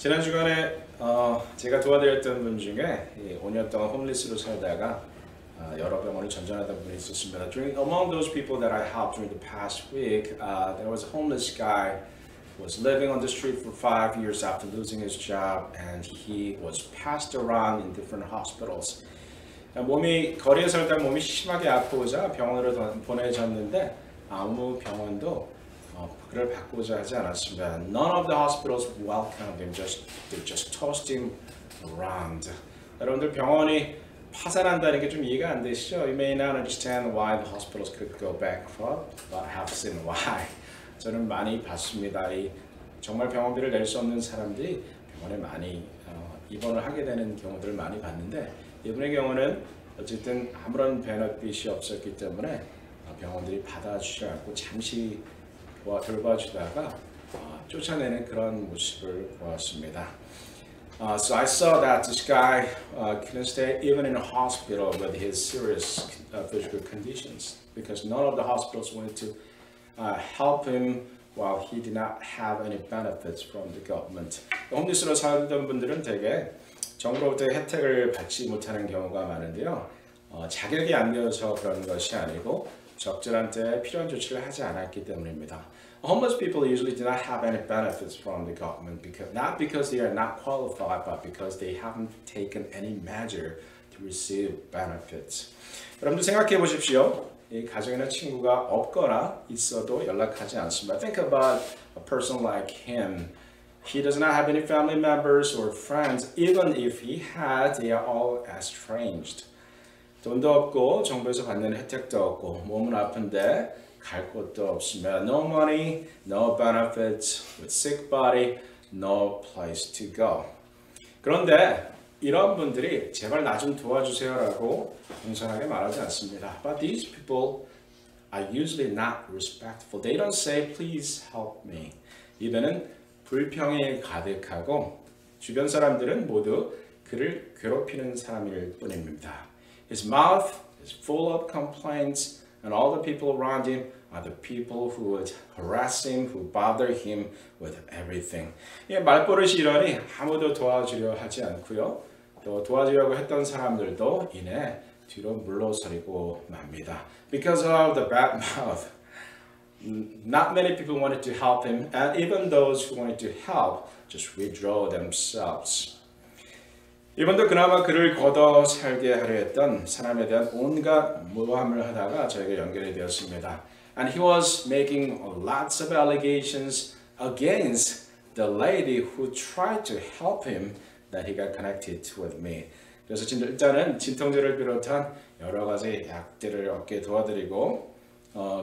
지난 주간에 제가 도와드렸던 분 중에 5년 동안 홈리스로 살다가 여러 병원을 전전하던 분이 있었습니다. Among those people that I helped during the past week, there was a homeless guy who was living on the street for 5 years after losing his job, and he was passed around in different hospitals. 거리에 살다 몸이 심하게 아프고자 병원으로 보내졌는데 아무 병원도 그를 받고자 하지 않았습니다. None of the hospitals welcomed him. They just tossed him around. 여러분들 병원이 파산한다는 게 좀 이해가 안 되시죠? You may not understand why the hospitals could go bankrupt, but I have seen why. 저는 많이 봤습니다. 정말 병원비를 낼 수 없는 사람들이 병원에 많이 입원을 하게 되는 경우들을 많이 봤는데 이분의 경우는 어쨌든 아무런 베너핏이 없었기 때문에 병원들이 받아주지 않고 잠시 돌봐주다가 쫓아내는 그런 모습을 보았습니다. So I saw that this guy couldn't stay even in a hospital with his serious physical conditions because none of the hospitals wanted to help him while he did not have any benefits from the government. 홈리스로 살던 분들은 대개 정부로부터 혜택을 받지 못하는 경우가 많은데요. 자격이 안 되어서 그런 것이 아니고 적절한 때에 필요한 조치를 하지 않았기 때문입니다. Homeless people usually do not have any benefits from the government not because they are not qualified, but because they haven't taken any measure to receive benefits. 여러분들 생각해 보십시오. 이 가정에는 친구가 없거나 있어도 연락하지 않습니다. Think about a person like him. He does not have any family members or friends. Even if he had, they are all estranged. 돈도 없고 정부에서 받는 혜택도 없고 몸은 아픈데 갈 곳도 없으며 no money, no benefits, with sick body, no place to go. 그런데 이런 분들이 제발 나 좀 도와주세요라고 공손하게 말하지 않습니다. But these people are usually not respectful. They don't say please help me. 입에는 불평이 가득하고 주변 사람들은 모두 그를 괴롭히는 사람일 뿐입니다. His mouth is full of complaints, and all the people around him are the people who would harass him, who bother him with everything. 말버릇이 이러니 아무도 도와주려 하지 않고요. 또 도와주려고 했던 사람들도 이내 뒤로 물러서리고 맙니다. Because of the bad mouth, not many people wanted to help him, and even those who wanted to help just withdraw themselves. 이번도 그나마 그를 걷어 살게 하려 했던 사람에 대한 온갖 모함을 하다가 저에게 연결이 되었습니다. And he was making lots of allegations against the lady who tried to help him that he got connected with me. 그래서 일단은 진통제를 비롯한 여러 가지 약들을 얻게 도와드리고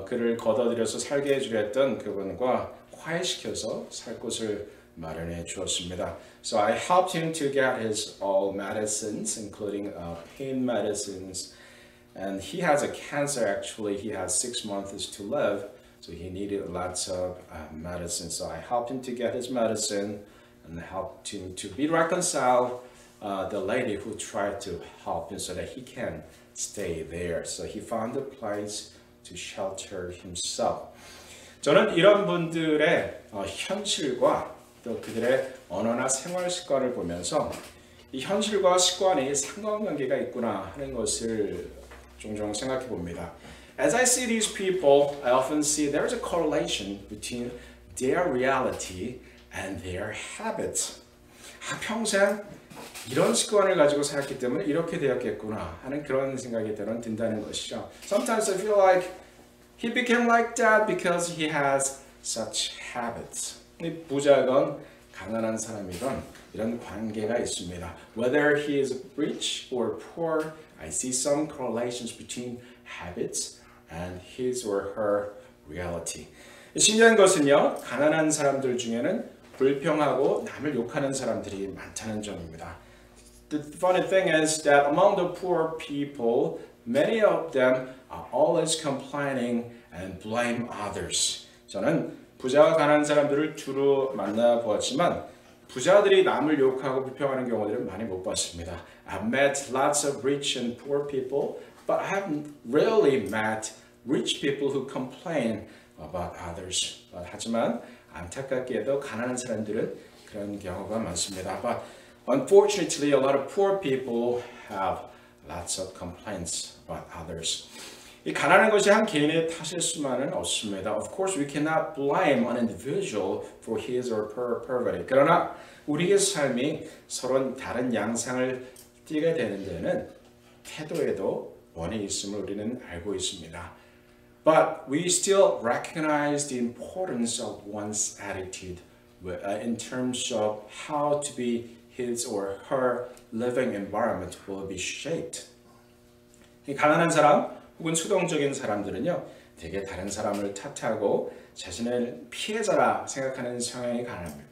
그를 걷어들여서 살게 해주려 했던 그분과 화해시켜서 살 곳을 마련해 주었습니다. So I helped him to get his all medicines, including pain medicines. And he has a cancer actually. He has 6 months to live. So he needed lots of medicine. So I helped him to get his medicine and helped him to be reconciled the lady who tried to help him so that he can stay there. So he found a place to shelter himself. 저는 이런 분들의 현실과 또 그들의 언어나 생활 습관을 보면서 이 현실과 습관이 상관관계가 있구나 하는 것을 종종 생각해 봅니다. As I see these people, I often see there is a correlation between their reality and their habits. 평생 이런 습관을 가지고 살았기 때문에 이렇게 되었겠구나 하는 그런 생각이 든다는 것이죠. Sometimes I feel like he became like that because he has such habits. 부자건 가난한 사람이건 이런 관계가 있습니다. Whether he is rich or poor, I see some correlations between habits and his or her reality. 신기한 것은요, 가난한 사람들 중에는 불평하고 남을 욕하는 사람들이 많다는 점입니다. The funny thing is that among the poor people, many of them are always complaining and blame others. 저는 부자와 가난한 사람들을 주로 만나보았지만 부자들이 남을 욕하고 불평하는 경우들은 많이 못 봤습니다. I've met lots of rich and poor people, but I haven't really met rich people who complain about others. 하지만 안타깝게도 가난한 사람들은 그런 경우가 많습니다. But unfortunately, a lot of poor people have lots of complaints about others. 이 가난한 것이 한 개인의 탓일 수만은 없습니다. Of course, we cannot blame an individual for his or her poverty. 그러나 우리의 삶이 서로 다른 양상을 띠게 되는 데는 태도에도 원인이 있음을 우리는 알고 있습니다. But we still recognize the importance of one's attitude in terms of how to be his or her living environment will be shaped. 이 가난한 사람 혹은 수동적인 사람들은요, 되게 다른 사람을 탓하고 자신을 피해자라 생각하는 성향이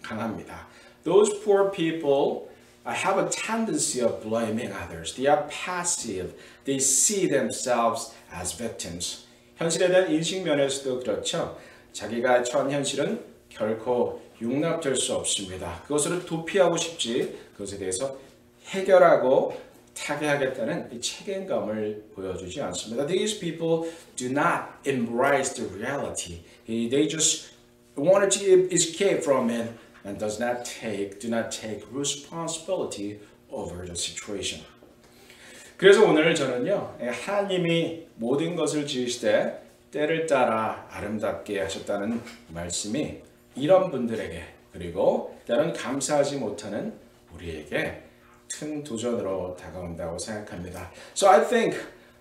강합니다. Those poor people have a tendency of blaming others. They are passive. They see themselves as victims. 현실에 대한 인식 면에서도 그렇죠. 자기가 처한 현실은 결코 용납될 수 없습니다. 그것을 도피하고 싶지, 그것에 대해서 해결하고 타개하겠다는 이 책임감을 보여주지 않습니다. These people do not embrace the reality. They just wanted to escape from it and do not take responsibility over the situation. 그래서 오늘 저는요, 하나님이 모든 것을 지으시되 때를 따라 아름답게 하셨다는 말씀이 이런 분들에게 그리고 때론 감사하지 못하는 우리에게 큰 도전으로 다가온다고 생각합니다. So I think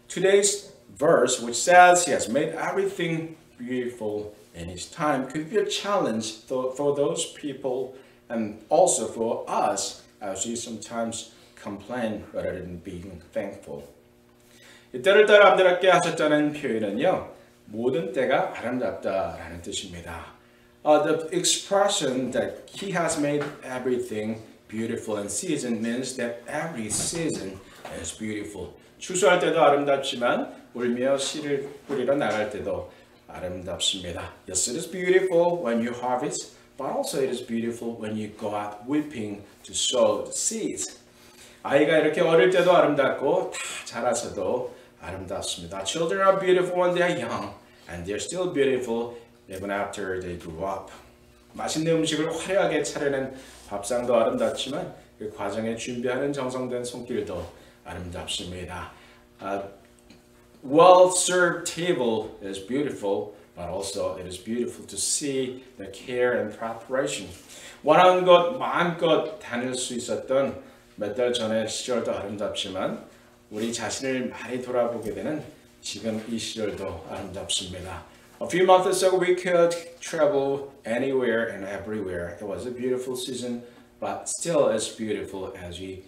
today's verse, which says He has made everything beautiful in His time, could be a challenge for those people and also for us as we sometimes complain rather than being thankful. 이 때를 따라 아름답게 하셨다는 표현은요, 모든 때가 아름답다라는 뜻입니다. The expression that He has made everything beautiful in season means that every season is beautiful. 추수할 때도 아름답지만 울며 씨를 뿌리러 나갈 때도 아름답습니다. Yes, it is beautiful when you harvest, but also it is beautiful when you go out weeping to sow the seeds. 아이가 이렇게 어릴 때도 아름답고 다 자라서도 아름답습니다. Children are beautiful when they are young, and they are still beautiful even after they grow up. 맛있는 음식을 화려하게 차려낸 밥상도 아름답지만 그 과정에 준비하는 정성된 손길도 아름답습니다. Well-served table is beautiful, but also it is beautiful to see the care and preparation. 원하는 것 마음껏 다닐 수 있었던 몇 달 전의 시절도 아름답지만 우리 자신을 많이 돌아보게 되는 지금 이 시절도 아름답습니다. A few months ago, we could travel anywhere and everywhere. It was a beautiful season, but still as beautiful as we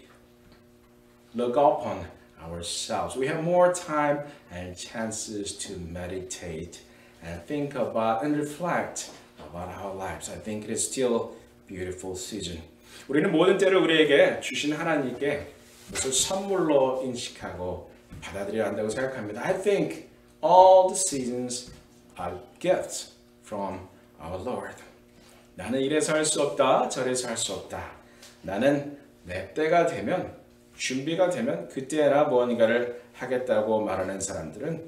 look upon ourselves. We have more time and chances to meditate and think about and reflect about our lives. I think it is still a beautiful season. 우리는 모든 때를 우리에게 주신 하나님께 그것을 선물로 인식하고 받아들여야 한다고 생각합니다. I think all the seasons are gifts from our Lord. 나는 이래서 할 수 없다, 저래서 할 수 없다. 나는 내 때가 되면, 준비가 되면 그때나 무언가를 하겠다고 말하는 사람들은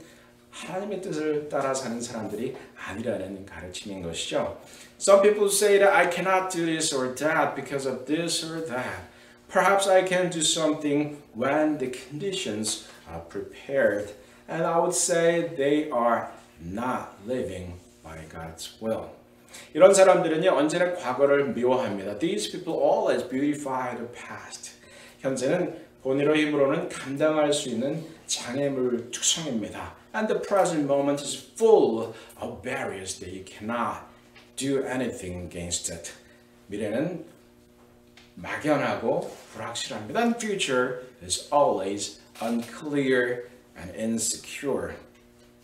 하나님의 뜻을 따라 사는 사람들이 아니라는 가르침인 것이죠. Some people say that I cannot do this or that because of this or that. Perhaps I can do something when the conditions are prepared. And I would say they are not living by God's will. 이런 사람들은요, 언제나 과거를 미워합니다. These people always beautify the past. 현재는 본인의 힘으로는 감당할 수 있는 장애물 특성입니다. And the present moment is full of barriers that you cannot do anything against it. 미래는 막연하고 불확실합니다. And future is always unclear and insecure.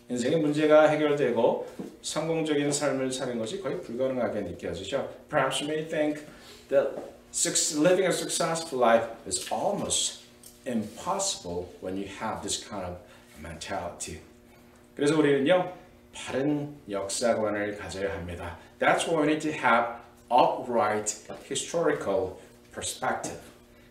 인생의 문제가 해결되고 성공적인 삶을 사는 것이 거의 불가능하게 느껴지죠. Perhaps you may think that living a successful life is almost impossible when you have this kind of mentality. 그래서 우리는요, 바른 역사관을 가져야 합니다. That's why we need to have upright historical perspective.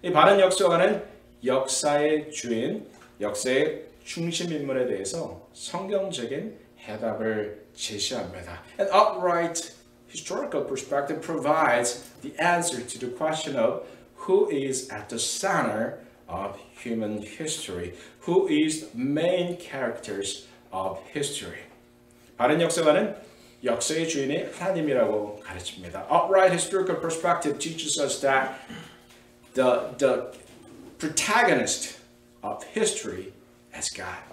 이 바른 역사관은 역사의 주인, 역사의 중심 인물에 대해서 성경적인 해답을 제시합니다. An upright historical perspective provides the answer to the question of who is at the center of human history, who is the main characters of history. 바른 역사관은 역사의 주인이 하나님이라고 가르칩니다. Upright historical perspective teaches us that the protagonist of history is God.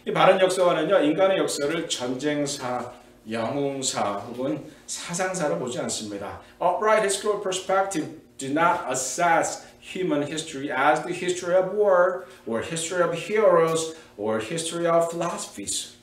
이 바른 역사관은요, 인간의 역사를 전쟁사, 영웅사 혹은 사상사로 보지 않습니다. Upright historical perspective do not assess human history as the history of war or history of heroes or history of philosophies.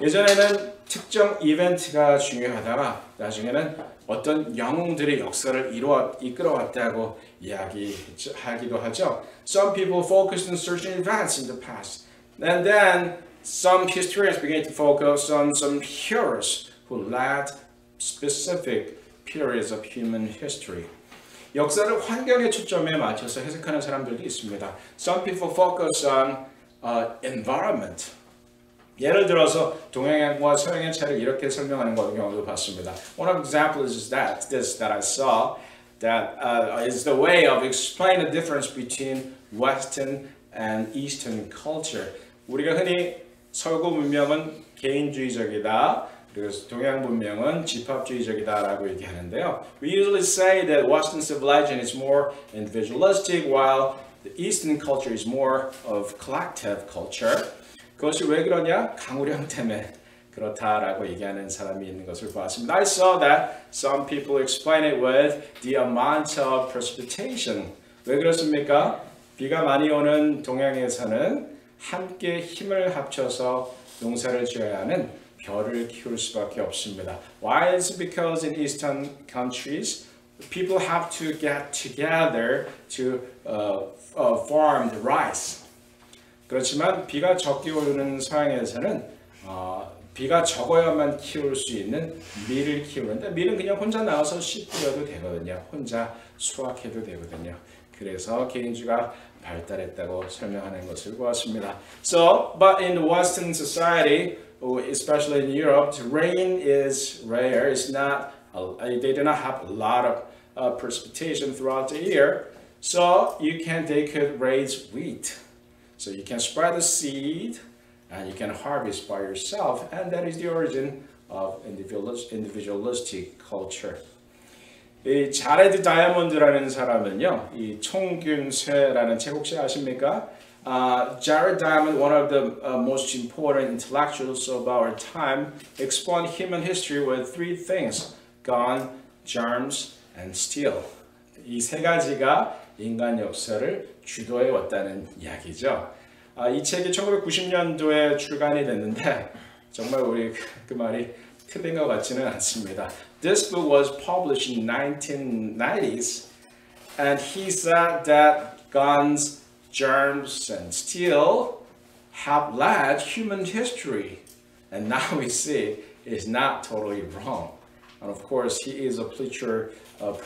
예전에는 특정 이벤트가 중요하다가 나중에는 어떤 영웅들의 역사를 이끌어왔다고 이야기하기도 하죠. Some people focused on certain events in the past, and then some historians began to focus on some heroes who led specific periods of human history. 역사를 환경의 초점에 맞춰서 해석하는 사람들도 있습니다. Some people focus on environment. 예를 들어서 동양과 서양의 차이를 이렇게 설명하는 경우도 봤습니다. One of the examples is that I saw that is the way of explaining the difference between Western and Eastern culture. 우리가 흔히 서구 문명은 개인주의적이다. 그리고 동양 문명은 집합주의적이다라고 얘기하는데요. We usually say that Western civilization is more individualistic, while the Eastern culture is more of collective culture. 그것이 왜 그러냐? 강우량 때문에 그렇다라고 얘기하는 사람이 있는 것을 보았습니다. I saw that some people explain it with the amount of precipitation. 왜 그렇습니까? 비가 많이 오는 동양에서는 함께 힘을 합쳐서 농사를 지어야 하는 벼를 키울 수밖에 없습니다. Why is it? Because in Eastern countries, people have to get together to farm the rice. 그렇지만 비가 적게 오는 서양에서는 비가 적어야만 키울 수 있는 밀을 키우는데 밀은 그냥 혼자 나와서 씨 뿌려도 되거든요. 혼자 수확해도 되거든요. 그래서 개인주의가 발달했다고 설명하는 것을 보았습니다. So, but in the Western society, especially in Europe, rain is rare. It's not. They do not have a lot of precipitation throughout the year. So they could raise wheat. So you can spread the seed and you can harvest by yourself, and that is the origin of individualistic culture. 이 자레드 다이아몬드라는 사람은요, 이 총균쇠라는 책 혹시 아십니까? Jared Diamond, one of the most important intellectuals of our time, explained human history with three things: gun, germs, and steel. 이 세 가지가 인간 역사를 주도해 왔다는 이야기죠. 이 책이 1990년도에 출간이 됐는데 정말 우리 그 말이 틀린 것 같지는 않습니다. This book was published in 1990s, and he said that guns, germs, and steel have led human history, and now we see it's not totally wrong. And of course, he is a Pulitzer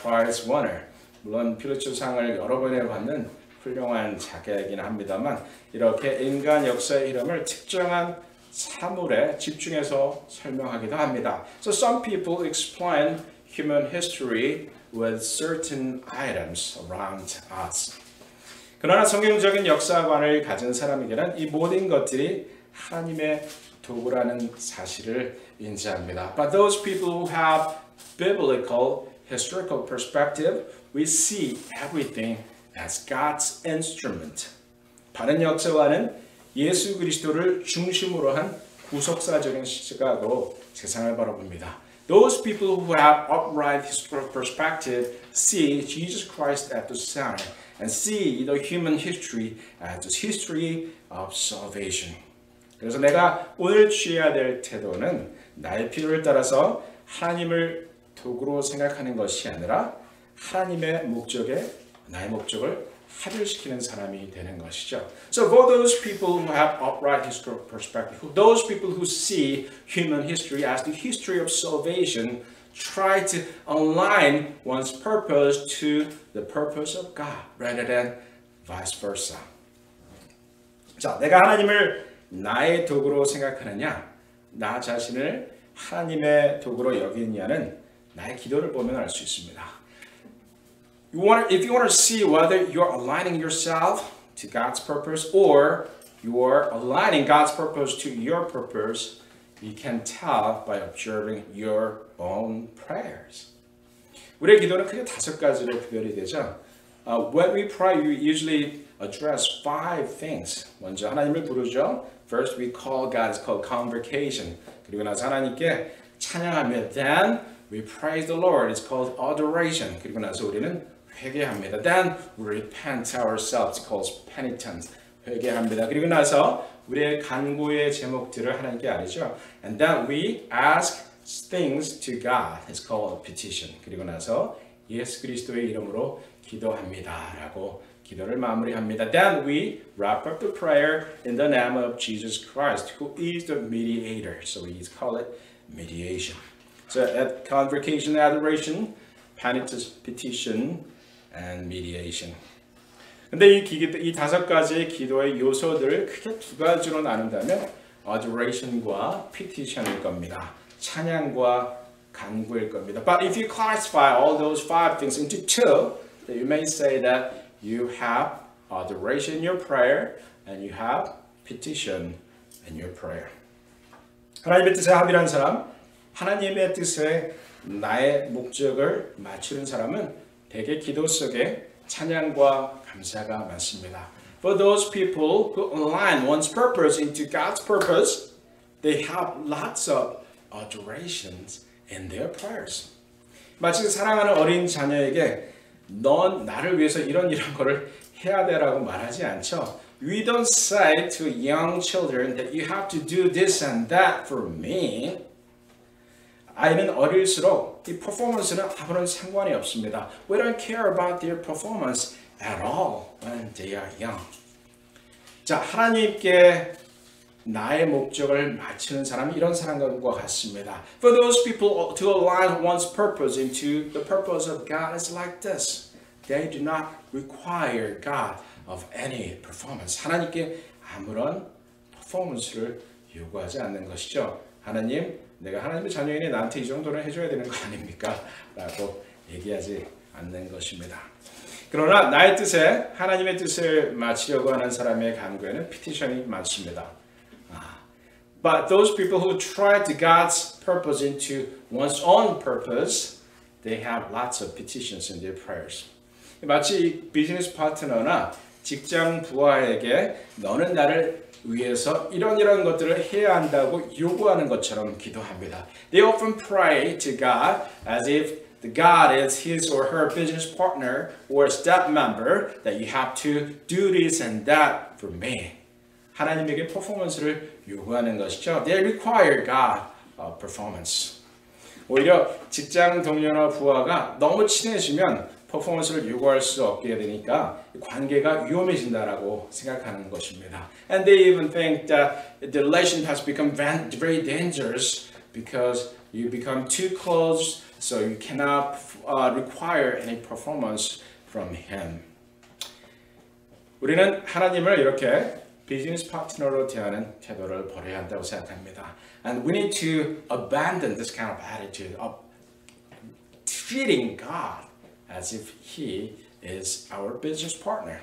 Prize winner. 물론 필리처상을 여러 번에 받는 훌륭한 작가이긴 합니다만 이렇게 인간 역사의 흐름을 특정한 사물에 집중해서 설명하기도 합니다. So some people explain human history with certain items around us. 그러나 성경적인 역사관을 가진 사람에게는 이 모든 것들이 하나님의 도구라는 사실을 인지합니다. But those people who have biblical historical perspective, we see everything as God's instrument. 바른 역사관은 예수 그리스도를 중심으로 한 구속사적인 시각으로 세상을 바라봅니다. Those people who have upright historical perspective see Jesus Christ at the center and see the human history as the history of salvation. 그래서 내가 오늘 취해야 될 태도는 나의 필요를 따라서 하나님을 도구로 생각하는 것이 아니라 하나님의 목적에 나의 목적을 합일시키는 사람이 되는 것이죠. So for those people who have upright historical perspective, those people who see human history as the history of salvation, try to align one's purpose to the purpose of God rather than vice versa. 자, 내가 하나님을 나의 도구로 생각하느냐, 나 자신을 하나님의 도구로 여기느냐는 나의 기도를 보면 알 수 있습니다. If you want to see whether you're aligning yourself to God's purpose or you're aligning God's purpose to your purpose, you can tell by observing your own prayers. 우리의 기도는 크게 5가지로 구별이 되죠. When we pray, we usually address 5 things. 먼저 하나님을 부르죠. First, we call God. It's called convocation. 그리고 나서 하나님께 찬양하며 Then we praise the Lord. It's called adoration. 그리고 나서 우리는 회개합니다. Then we repent ourselves. It's called penitence. 회개합니다. 그리고 나서 우리의 간구의 제목들을 하나님께 아뢰죠. And then we ask things to God. It's called a petition. 그리고 나서 예수 그리스도의 이름으로 기도합니다라고 기도를 마무리합니다. Then we wrap up the prayer in the name of Jesus Christ, who is the mediator. So we call it mediation. So at convocation, adoration, penitence, petition, and mediation. 근데 이 5가지의 기도의 요소들을 크게 2가지로 나눈다면 adoration과 petition일 겁니다. 찬양과 간구일 겁니다. But if you classify all those 5 things into 2, then you may say that you have adoration in your prayer and you have petition in your prayer. 하나님의 뜻에 합일한 사람, 하나님의 뜻에 나의 목적을 맞추는 사람은 대개 기도 속에 찬양과 감사가 많습니다. For those people who align one's purpose into God's purpose, they have lots of adorations in their prayers. 마치 사랑하는 어린 자녀에게 넌 나를 위해서 이런 거를 해야 돼라고 말하지 않죠. We don't say to young children that you have to do this and that for me. 아이는 어릴수록 이 퍼포먼스는 아무런 상관이 없습니다. We don't care about their performance at all when they are young. 자, 하나님께 나의 목적을 맞추는 사람이 이런 사람과 같습니다. For those people to align one's purpose into the purpose of God is like this. They do not require God of any performance. 하나님께 아무런 퍼포먼스를 요구하지 않는 것이죠. 하나님, 내가 하나님의 자녀이니 나한테 이 정도는 해줘야 되는 거 아닙니까? 라고 얘기하지 않는 것입니다. 그러나 나의 뜻에 하나님의 뜻을 맞추려고 하는 사람의 간구에는 피티션이 많습니다. But those people who try to God's purpose into one's own purpose, they have lots of petitions in their prayers. 마치 비즈니스 파트너나 직장 부하에게 너는 나를 위해서 이런 것들을 해야 한다고 요구하는 것처럼 기도합니다. They often pray to God as if the God is his or her business partner or staff member that you have to do this and that for me. 하나님에게 퍼포먼스를 요구하는 것이죠. They require God performance. 오히려 직장 동료나 부하가 너무 친해지면 퍼포먼스를 요구할 수 없게 되니까 관계가 위험해진다라고 생각하는 것입니다. And they even think that the relationship has become very dangerous because you become too close, so you cannot require any performance from him. 우리는 하나님을 이렇게 비즈니스 파트너로 대하는 태도를 버려야 한다고 생각합니다. And we need to abandon this kind of attitude of treating God as if He is our business partner.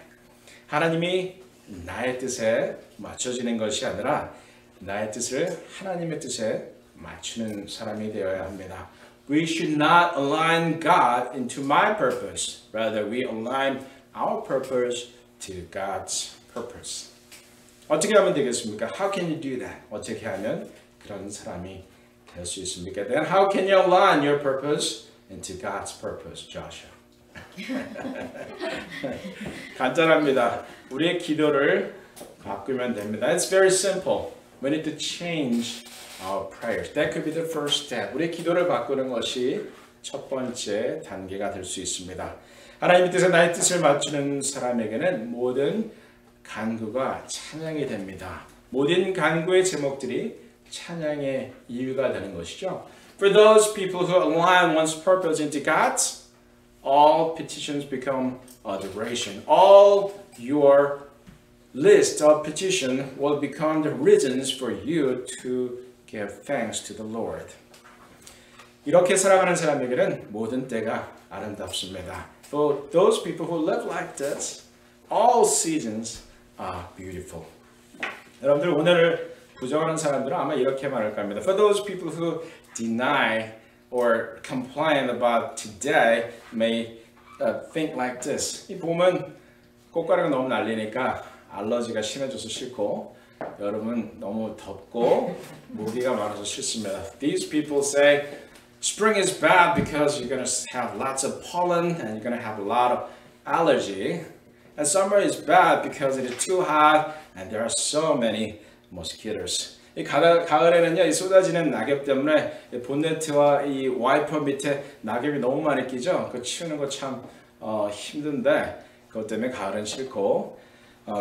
하나님이 나의 뜻에 맞춰지는 것이 아니라 나의 뜻을 하나님의 뜻에 맞추는 사람이 되어야 합니다. We should not align God into my purpose. Rather, we align our purpose to God's purpose. 어떻게 하면 되겠습니까? How can you do that? 어떻게 하면 그런 사람이 될 수 있습니까? Then how can you align your purpose into God's purpose, Joshua? 간단합니다. 우리의 기도를 바꾸면 됩니다. It's very simple. We need to change our prayers. That could be the first step. 우리의 기도를 바꾸는 것이 첫 번째 단계가 될 수 있습니다. 하나님의 뜻에 나의 뜻을 맞추는 사람에게는 모든 간구가 찬양이 됩니다. 모든 간구의 제목들이 찬양의 이유가 되는 것이죠. For those people who align one's purpose into God's, all petitions become adoration. All your list of petition will become the reasons for you to give thanks to the Lord. 이렇게 살아가는 사람에게는 모든 때가 아름답습니다. For those people who live like this, all seasons are beautiful. 여러분들 오늘을 부정하는 사람들은 아마 이렇게 말할 겁니다. For those people who deny or complain about today may think like this. 이 봄은 꽃가루가 너무 날리니까 알러지가 심해져서 싫고 여름은 너무 덥고 모기가 많아서 싫습니다. These people say spring is bad because you're going to have lots of pollen and you're going to have a lot of allergy. And summer is bad because it is too hot and there are so many mosquitoes. 이 가을에는요, 이 쏟아지는 낙엽 때문에 본네트와 이 와이퍼 밑에 낙엽이 너무 많이 끼죠. 그 치우는 거 참 힘든데 그것 때문에 가을은 싫고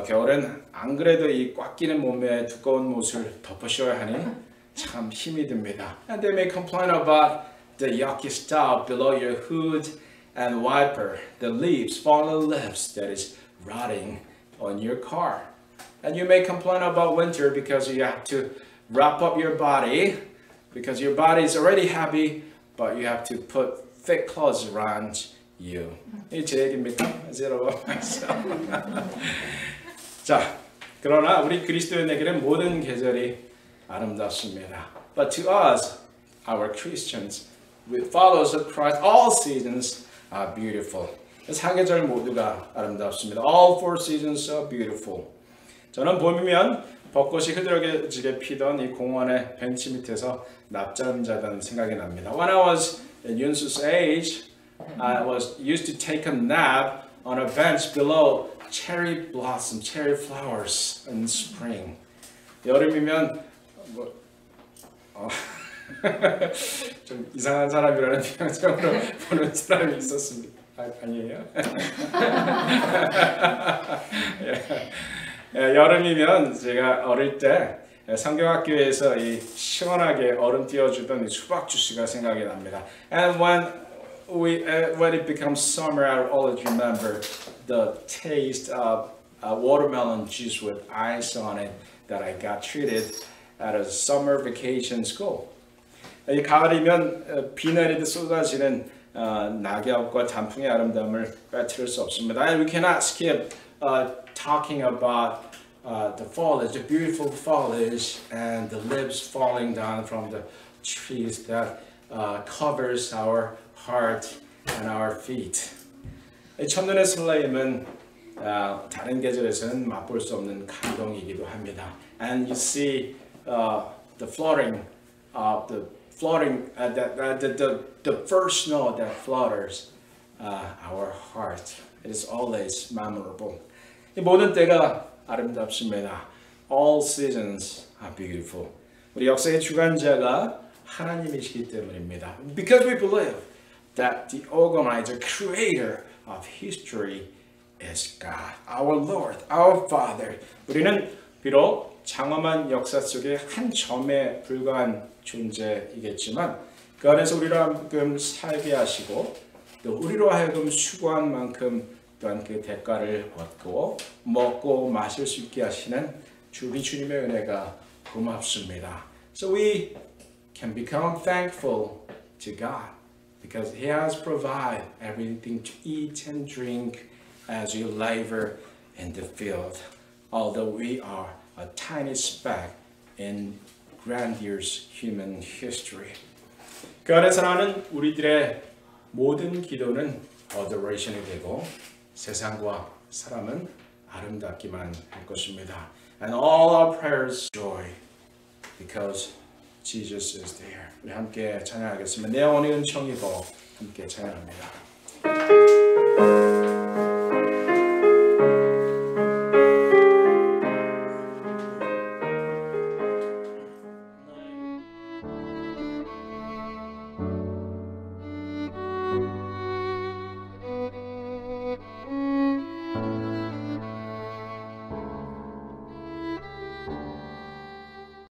겨울엔 안 그래도 이 꽉 끼는 몸에 두꺼운 옷을 덮어 씌워야 하니 참 힘이 듭니다. And they may complain about the yucky stuff below your hood and wiper, the leaves, fallen leaves that is rotting on your car. And you may complain about winter because you have to wrap up your body because your body is already heavy, but you have to put thick clothes around you. 이 제 얘기입니까? 여러분. 자, 그러나 우리 그리스도인에게는 모든 계절이 아름답습니다. But to us, our Christians, with followers of Christ, all seasons are beautiful. 사계절 모두가 아름답습니다. All four seasons are beautiful. 저는 봄이면 벚꽃이 흐드러지게 피던 이 공원의 벤치 밑에서 낮잠 자던 생각이 납니다. When I was in Yunsu's age, I was used to take a nap on a bench below cherry blossom, cherry flowers in spring. 여름이면 좀 이상한 사람이라는 표정으로 보는 사람이 있었습니다. 아니에요? 여름이면 제가 어릴 때 성경학교에서 이 시원하게 얼음 띄워주던 이 수박 주스가 생각이 납니다. And when it becomes summer, I always remember the taste of watermelon juice with ice on it that I got treated at a summer vacation school. 이 가을이면 비 내리듯 쏟아지는 낙엽과 단풍의 아름다움을 빼뜨릴 수 없습니다. And we cannot skip talking about the foliage, the beautiful foliage, and the leaves falling down from the trees that covers our heart and our feet. 첫눈의 설레임은 다른 계절에서는 맛볼 수 없는 감동이기도 합니다. And you see the fluttering of the first snow that flutters our heart. It is always memorable. 이 모든 때가 아름답습니다. All seasons are beautiful. 우리 역사의 주관자가 하나님이시기 때문입니다. Because we believe that the organizer, creator of history is God, our Lord, our Father. 우리는 비록 장엄한 역사 속의 한 점에 불과한 존재이겠지만 그 안에서 우리로 하여금 살게 하시고 또 우리로 하여금 수고한 만큼 또한 그 대가를 얻고 먹고 마실 수 있게 하시는 우리 주님의 은혜가 고맙습니다. So we can become thankful to God because He has provided everything to eat and drink as we labor in the field. Although we are a tiny speck in grandiose human history. 그 안에서 나는 우리들의 모든 기도는 adoration이 되고 세상과 사람은 아름답기만 할 것입니다. And all our prayers joy because Jesus is there. 우리 함께 찬양하겠습니다. 내 영혼의 은총이고 함께 찬양합니다.